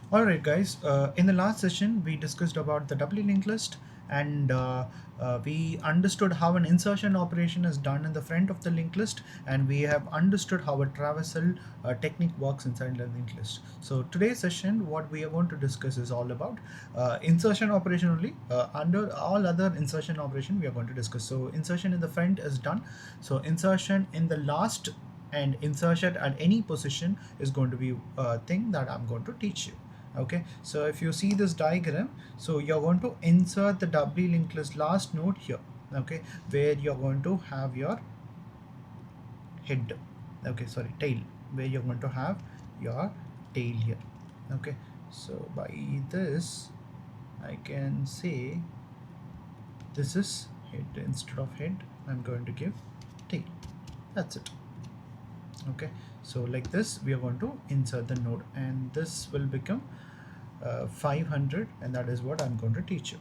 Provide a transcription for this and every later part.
Alright guys, in the last session we discussed about the doubly linked list, and we understood how an insertion operation is done in the front of the linked list, and we have understood how a traversal technique works inside the linked list. So today's session what we are going to discuss is all about insertion operation only. Under all other insertion operation we are going to discuss. So insertion in the front is done. So insertion in the last and insertion at any position is going to be a thing that I'm going to teach you. Okay, so if you see this diagram, so you're going to insert the doubly linked list last node here. Okay, where you're going to have your head, okay, sorry, tail, where you're going to have your tail here. Okay, so by this I can say this is head. Instead of head I'm going to give tail. That's it. Okay, so like this we are going to insert the node, and this will become 500, and that is what I'm going to teach you.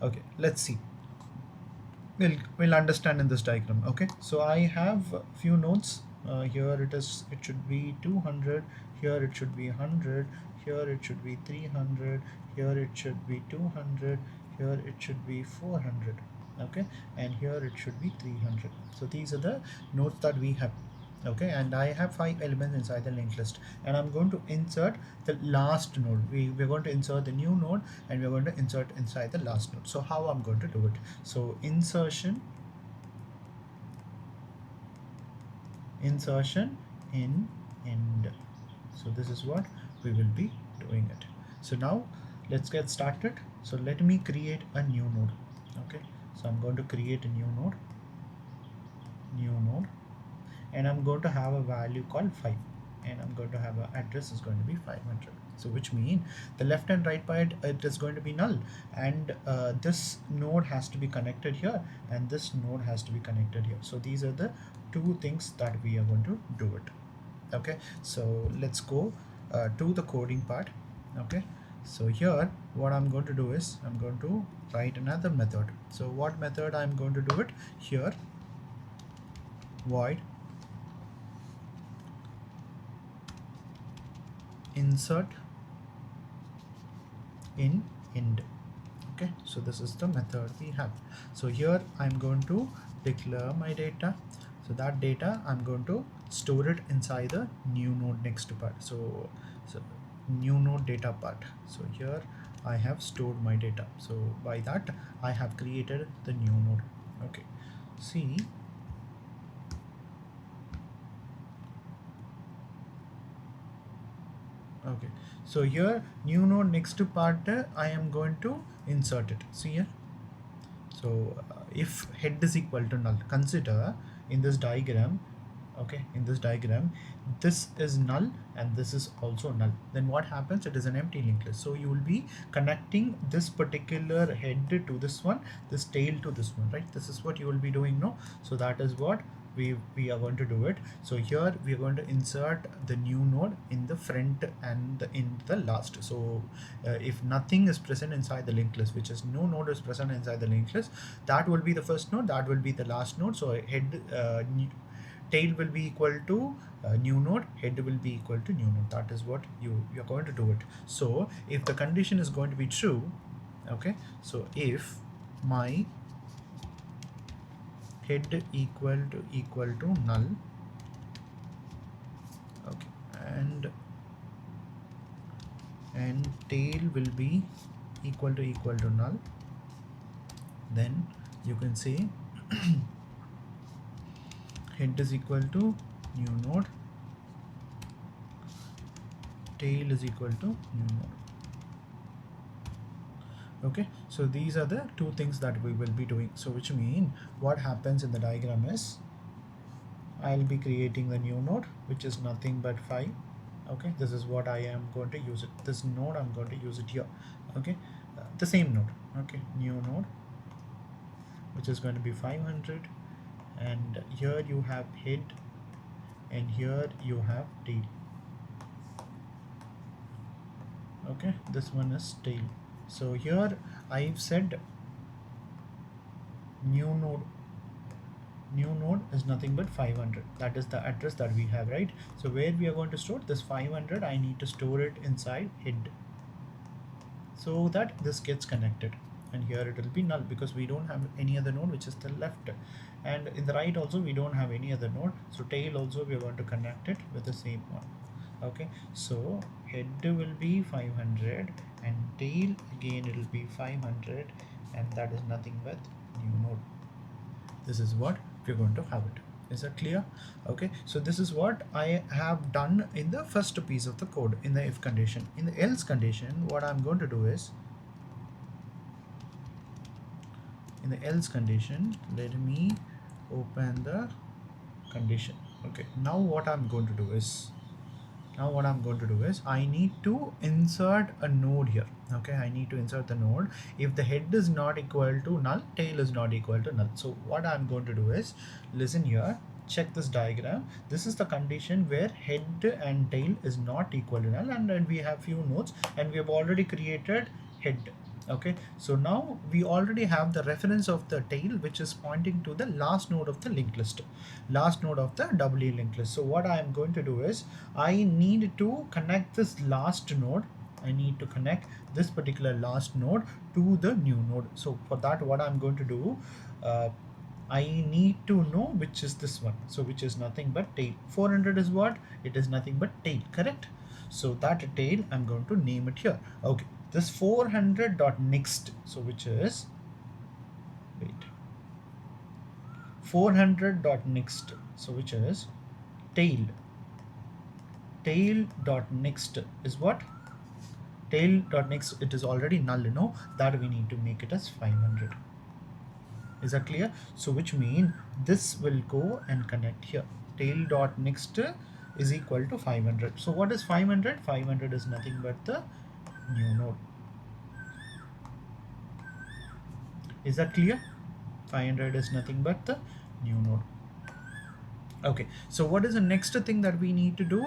Okay, let's see. We'll understand in this diagram. Okay, so I have a few nodes. Here it should be 200. Here it should be 100. Here it should be 300. Here it should be 200. Here it should be 400. Okay, and here it should be 300. So these are the nodes that we have. Okay, and I have 5 elements inside the linked list, and I'm going to insert the last node. We're going to insert the new node, and we're going to insert inside the last node. So how I'm going to do it? So insertion in end. So this is what we will be doing it. So now let's get started. So let me create a new node. Okay, so I'm going to create a new node, and I'm going to have a value called 5, and I'm going to have an address is going to be 500. So which means the left and right part it is going to be null, and this node has to be connected here, and this node has to be connected here. So these are the two things that we are going to do it. Okay, so let's go to the coding part. Okay, so here what I'm going to do is I'm going to write another method. So what method I'm going to do it here? Void insert in end. Okay, so this is the method we have. So here I'm going to declare my data. So that data I'm going to store it inside the new node next part. So new node data part. So here I have stored my data. So by that I have created the new node. Okay, see, okay, so here new node next to part I am going to insert it. See here. So if head is equal to null, consider in this diagram, okay, in this diagram this is null and this is also null, then what happens? It is an empty linked list. So you will be connecting this particular head to this one, this tail to this one, right? This is what you will be doing now. So that is what we are going to do it. So here we are going to insert the new node in the front and in the last. So if nothing is present inside the linked list, which is no node is present inside the linked list, that will be the first node, that will be the last node. So head tail will be equal to new node, head will be equal to new node. That is what you're going to do it. So if the condition is going to be true, okay, so if my head equal to null, okay, and tail will be equal to null, then you can say head is equal to new node, tail is equal to new node. Okay, so these are the two things that we will be doing. So which mean what happens in the diagram is I'll be creating the new node, which is nothing but 5. Okay, this is what I am going to use it. This node I'm going to use it here. Okay, the same node. Okay, new node, which is going to be 500, and here you have head and here you have tail. Okay, this one is tail. So here I've said new node is nothing but 500. That is the address that we have, right? So where we are going to store this 500, I need to store it inside head. so that this gets connected, and here it will be null because we don't have any other node which is the left, and in the right also we don't have any other node. So tail also we are going to connect it with the same one. Okay, so head will be 500 and tail again it will be 500, and that is nothing but new node. This is what we're going to have it. Is that clear? Okay, so this is what I have done in the first piece of the code in the if condition. In the else condition, what I'm going to do is, in the else condition, let me open the condition. Okay, now what I'm going to do is, I need to insert a node here. Okay, I need to insert the node. If the head is not equal to null, tail is not equal to null. So what I'm going to do is, listen here, check this diagram. This is the condition where head and tail is not equal to null, and then we have few nodes and we have already created head. Okay, so now we already have the reference of the tail which is pointing to the last node of the linked list, last node of the doubly linked list. So what I am going to do is, I need to connect this last node. I need to connect this particular last node to the new node. So for that, what I'm going to do, I need to know which is this one. So which is nothing but tail. 400 is what? It is nothing but tail, correct? So that tail, I'm going to name it here. Okay, this 400.next, so which is, wait, 400.next, so which is tail. Tail.next is what? Tail.next, it is already null, you know, that we need to make it as 500. Is that clear? So which mean this will go and connect here. Tail.next is equal to 500. So what is 500? 500 is nothing but the new node. Is that clear? 500 is nothing but the new node. Okay, so what is the next thing that we need to do?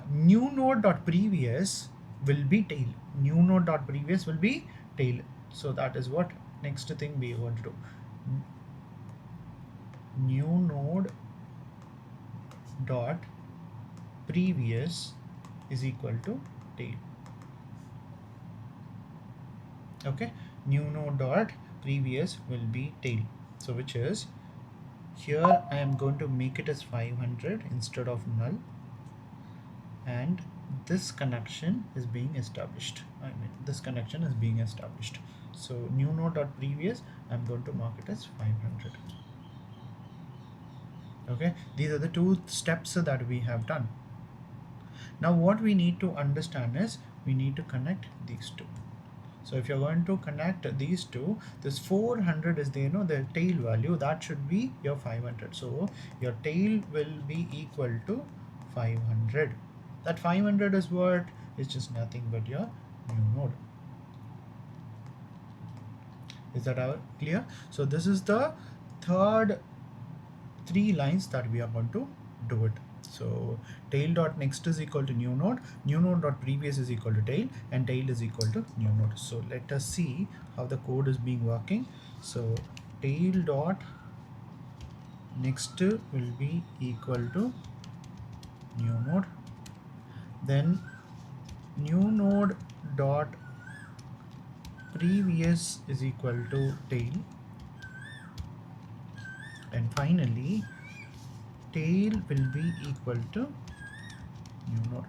New node.previous will be tail. New node.previous will be tail. So that is what next thing we want to do. New node dot previous is equal to tail. Okay, new node dot previous will be tail. So which is, here I am going to make it as 500 instead of null, and this connection is being established. I mean, this connection is being established. So new node dot previous, I'm going to mark it as 500. Okay, these are the two steps that we have done. Now what we need to understand is, we need to connect these two. So if you're going to connect these two, this 400 is the, you know, the tail value, that should be your 500. So your tail will be equal to 500. That 500 is what? It's just nothing but your new node. Is that clear? So this is the third 3 lines that we are going to do it. So tail.next is equal to new node dot previous is equal to tail, and tail is equal to new node. So let us see how the code is being working. So tail dot next will be equal to new node, then new node dot previous is equal to tail, and finally tail will be equal to new node.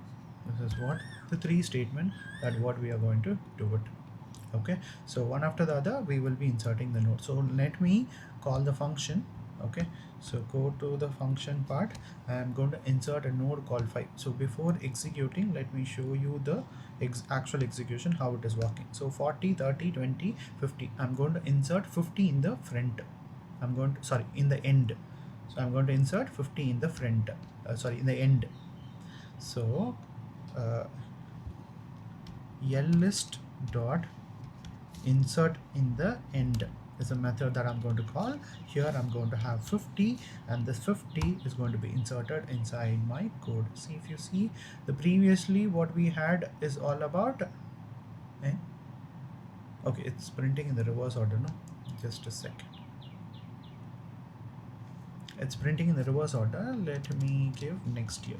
This is what the 3 statement that what we are going to do it. Okay, so one after the other we will be inserting the node. So let me call the function. Okay, so go to the function part. I am going to insert a node called 5. So before executing, let me show you the actual execution, how it is working. So 40, 30, 20, 50. I'm going to insert 50 in the front. In the end. So I'm going to insert 50 in the front, in the end. So list dot insert in the end is a method that I'm going to call. Here I'm going to have 50, and this 50 is going to be inserted inside my code. See, if you see, the previously what we had is all about okay, it's printing in the reverse order, no, just a second. It's printing in the reverse order. Let me give next year.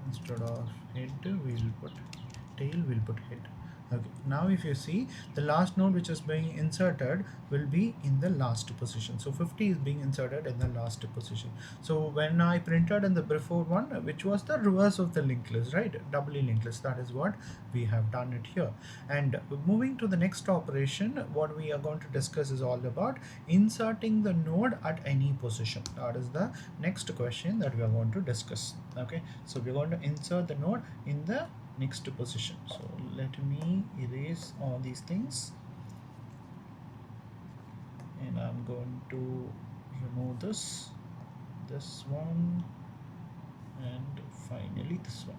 instead of head we'll put tail, we'll put head. Okay, now if you see, the last node which is being inserted will be in the last position. So 50 is being inserted in the last position. So when I printed in the before one, which was the reverse of the linked list, right? Doubly linked list, that is what we have done it here. And moving to the next operation, what we are going to discuss is all about inserting the node at any position. That is the next question that we are going to discuss. Okay, so we're going to insert the node in the next position. So let me erase all these things, and I'm going to remove this one, and finally this one.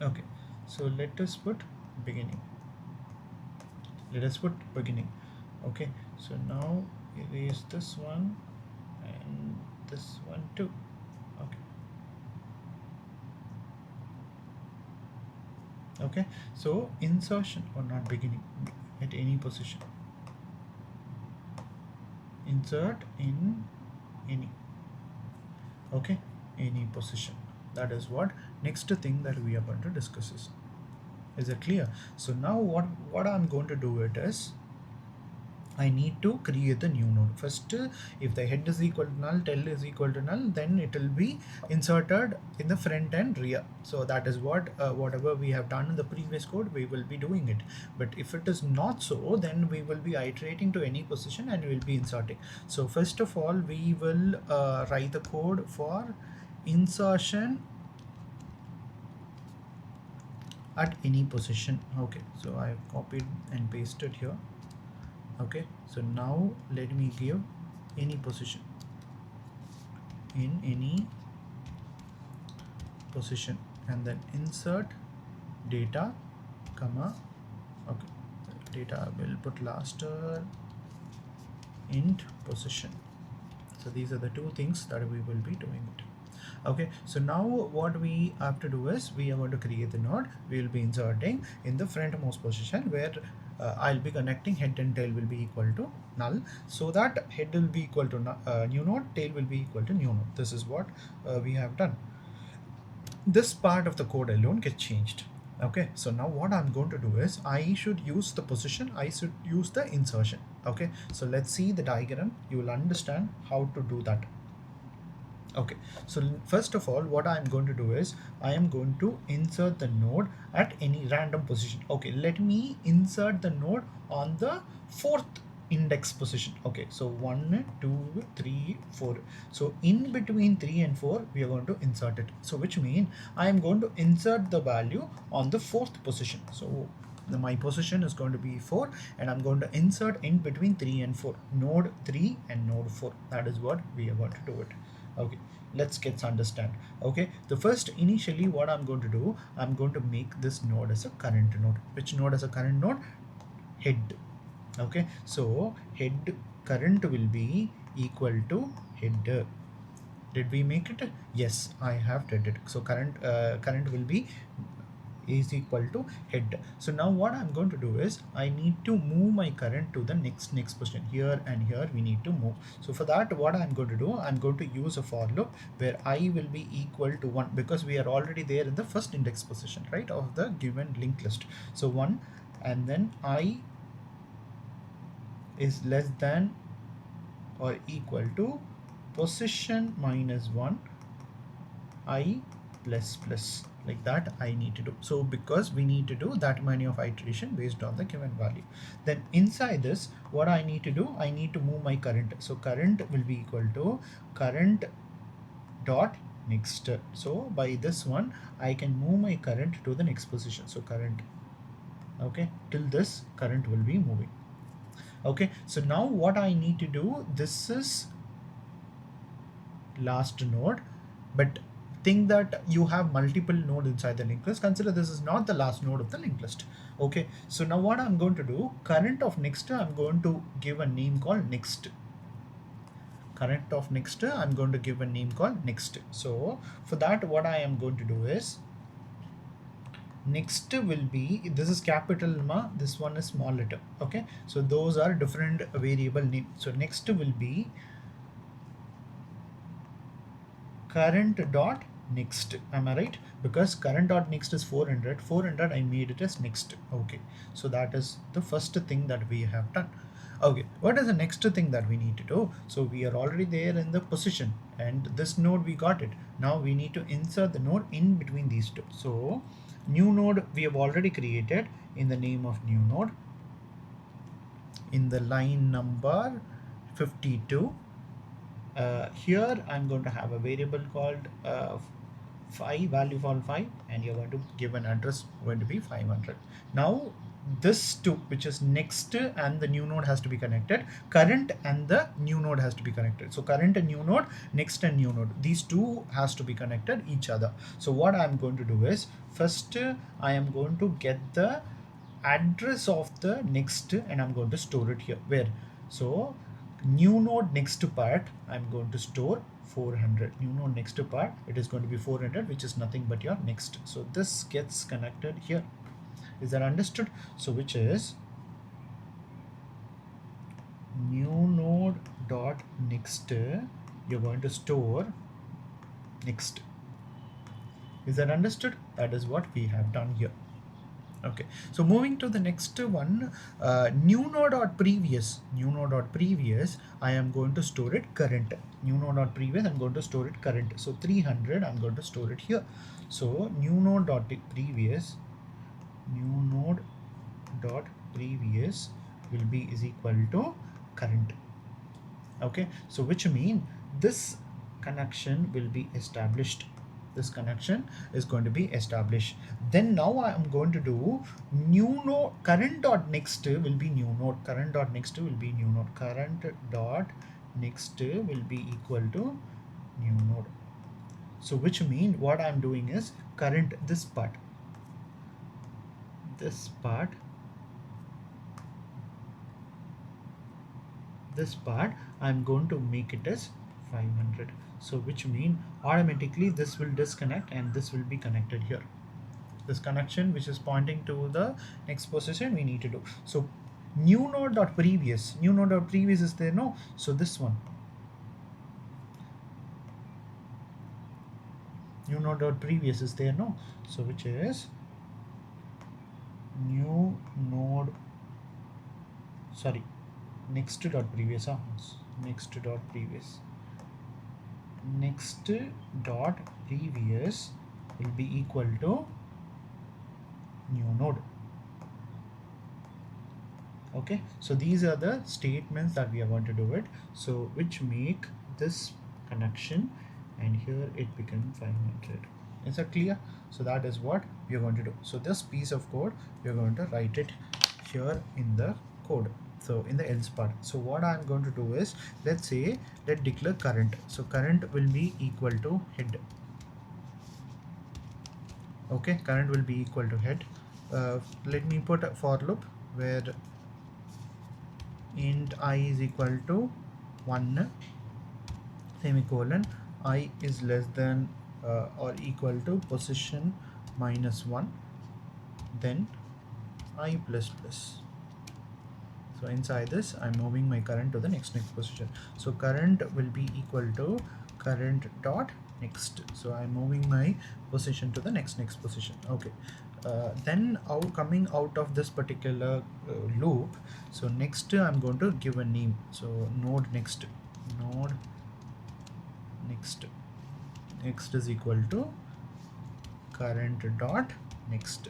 Okay, so let us put beginning. Okay, so now erase this one and this one too. Okay, so insertion, or not beginning, at any position, insert in any, okay, any position. That is what next thing that we are going to discuss is it clear? So now what I'm going to do it is, I need to create a new node. First, if the head is equal to null, tail is equal to null, then it will be inserted in the front and rear. So that is what whatever we have done in the previous code, we will be doing it. But if it is not so, then we will be iterating to any position and we will be inserting. So first of all, we will write the code for insertion at any position. Okay, so I have copied and pasted here. Okay, so now let me give any position, in any position, and then insert data, comma, okay, data will put last int position. So these are the two things that we will be doing it. Okay, so now what we have to do is, we are going to create the node. We will be inserting in the frontmost position, where I'll be connecting head and tail will be equal to null, so that head will be equal to new node, tail will be equal to new node. This is what we have done. This part of the code alone gets changed. Okay, so now what I'm going to do is, I should use the position, I should use the insertion. Okay, so let's see the diagram, you will understand how to do that. Okay, so first of all, what I'm going to do is, I am going to insert the node at any random position. Okay, let me insert the node on the fourth index position. Okay, so 1, 2, 3, 4. So in between 3 and 4, we are going to insert it. So which means I am going to insert the value on the fourth position. So my position is going to be 4, and I'm going to insert in between 3 and 4, node 3 and node 4. That is what we are going to do it. Okay, let's get understand. Okay, the first, initially what I'm going to do, I'm going to make this node as a current node. Which node as a current node? Head. Okay, so head current will be equal to header. Did we make it? Yes, I have did it. So current will be is equal to head. So now what I'm going to do is, I need to move my current to the next position. Here and here we need to move. So for that, what I'm going to do, I'm going to use a for loop where I will be equal to 1, because we are already there in the first index position, right, of the given linked list. So 1, and then I is less than or equal to position minus 1 I plus plus, like that I need to do. So because we need to do that many of iteration based on the given value, then inside this, what I need to do, I need to move my current. So current will be equal to current dot next. So by this one, I can move my current to the next position. So current, okay, till this current will be moving. Okay, so now what I need to do, this is last node, but think that you have multiple nodes inside the linked list. Consider this is not the last node of the linked list. Okay, so now what I'm going to do, current of next, I'm going to give a name called next. Current of next, I'm going to give a name called next. So for that, what I am going to do is, next will be, this is capital ma, this one is small letter. Okay, so those are different variable name. So next will be current dot next. Am I right? Because current dot next is 400. 400 I made it as next. Okay, so that is the first thing that we have done. Okay, what is the next thing that we need to do? So we are already there in the position, and this node we got it. Now we need to insert the node in between these two. So new node we have already created in the name of new node in the line number 52. Here I'm going to have a variable called 5, value for 5, and you're going to give an address going to be 500. Now this two, which is next and the new node, has to be connected. Current and the new node has to be connected. So current and new node, next and new node, these two has to be connected each other. So what I'm going to do is, first I am going to get the address of the next and I'm going to store it here. Where? So new node next part, I'm going to store 400. New node next part, it is going to be 400, which is nothing but your next. So this gets connected here. Is that understood? So which is new node dot next, you're going to store next. Is that understood? That is what we have done here. Okay, so moving to the next one, new node dot previous. New node dot previous, I am going to store it current. New node dot previous, I'm going to store it current. So 300, I'm going to store it here. So new node dot previous, new node dot previous will be is equal to current. Okay, so which mean this connection will be established. This connection is going to be established. Then now I am going to do new node current dot next will be new node. Current dot next will be new node. Current dot next will be equal to new node. So which mean what I am doing is current this part I'm going to make it as 500. So which mean automatically this will disconnect and this will be connected here. This connection which is pointing to the next position we need to do. So new node dot previous, new node dot previous is there, no? So this one, new node dot previous is there, no? So which is new node, sorry, next dot previous, next dot previous, next dot previous will be equal to new node. Okay, so these are the statements that we are going to do it. So which make this connection, and here it becomes 500. Is that clear? So that is what we are going to do. So this piece of code, we are going to write it here in the code. So in the else part. So what I'm going to do is, let's declare current. So current will be equal to head. Okay, current will be equal to head. Let me put a for loop where int I is equal to 1 semicolon, I is less than or equal to position minus 1, then I plus plus. So inside this I'm moving my current to the next position. So current will be equal to current dot next. So I'm moving my position to the next position. Okay, then coming out of this particular loop, so next I'm going to give a name. So node next is equal to current dot next.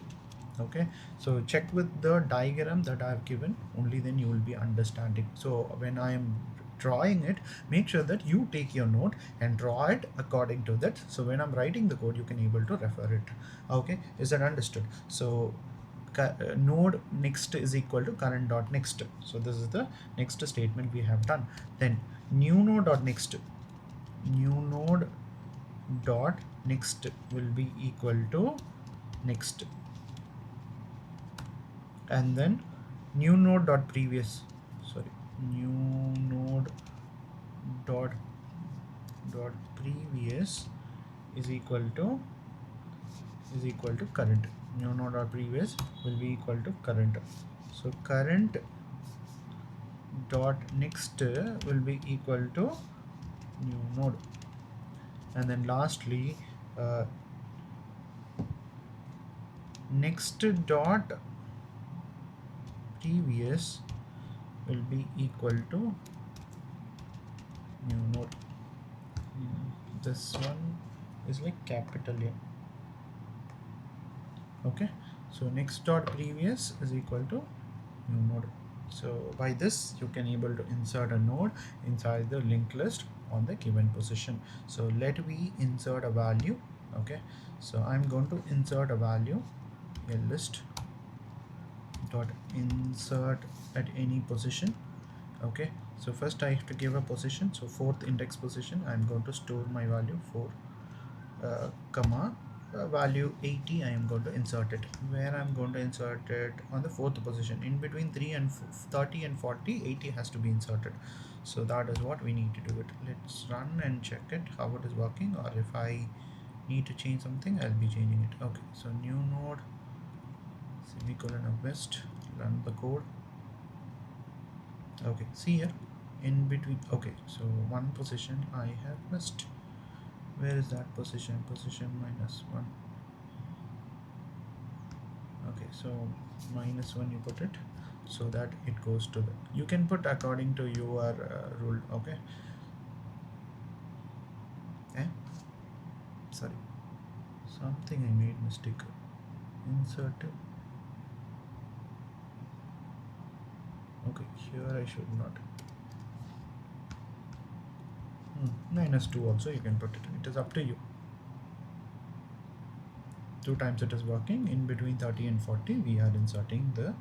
Okay, so check with the diagram that I have given, only then you will be understanding. So when I am drawing it, make sure that you take your note and draw it according to that. So when I'm writing the code, you can able to refer it. Okay, is that understood? So node next is equal to current dot next. So this is the next statement we have done. Then new node dot next, new node dot next will be equal to next, and then new node dot previous, sorry, new node dot previous is equal to current. New node dot previous will be equal to current. So current dot next will be equal to new node, and then lastly uh, next dot previous will be equal to new node. This one is like capital A. Okay, so next dot previous is equal to new node. So by this you can able to insert a node inside the linked list on the given position. So let me insert a value. Okay, so I'm going to insert a value, a list dot insert at any position. Okay, so first I have to give a position, so fourth index position. I'm going to store my value 4 comma value 80. I am going to insert it. Where I'm going to insert it? On the fourth position. In between 3 and 30 and 40, 80 has to be inserted. So that is what we need to do it. Let's run and check it how it is working, or if I need to change something, I'll be changing it. Okay, so new node semicolon of west, run the code. Okay, see here in between. Okay, so one position I have missed. Where is that position? Position -1. Okay, so -1 you put it, so that it goes to the, you can put according to your rule. Okay, sorry, something I made mistake. Insert. Okay, here I should not. -2 also you can put it. It is up to you. 2 times it is working. In between 30 and 40 we are inserting the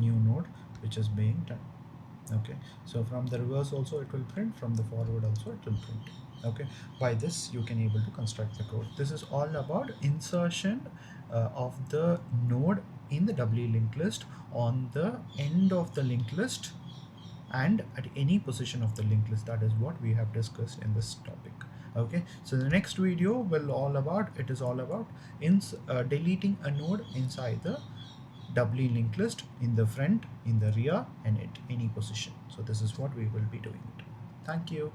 new node which is being done. Okay, so from the reverse also it will print, from the forward also it will print. Okay, by this you can able to construct the code. This is all about insertion of the node in the doubly linked list on the end of the linked list and at any position of the linked list. That is what we have discussed in this topic. Okay, so the next video will all about, it is all about deleting a node inside the doubly linked list, in the front, in the rear, and at any position. So this is what we will be doing it. Thank you.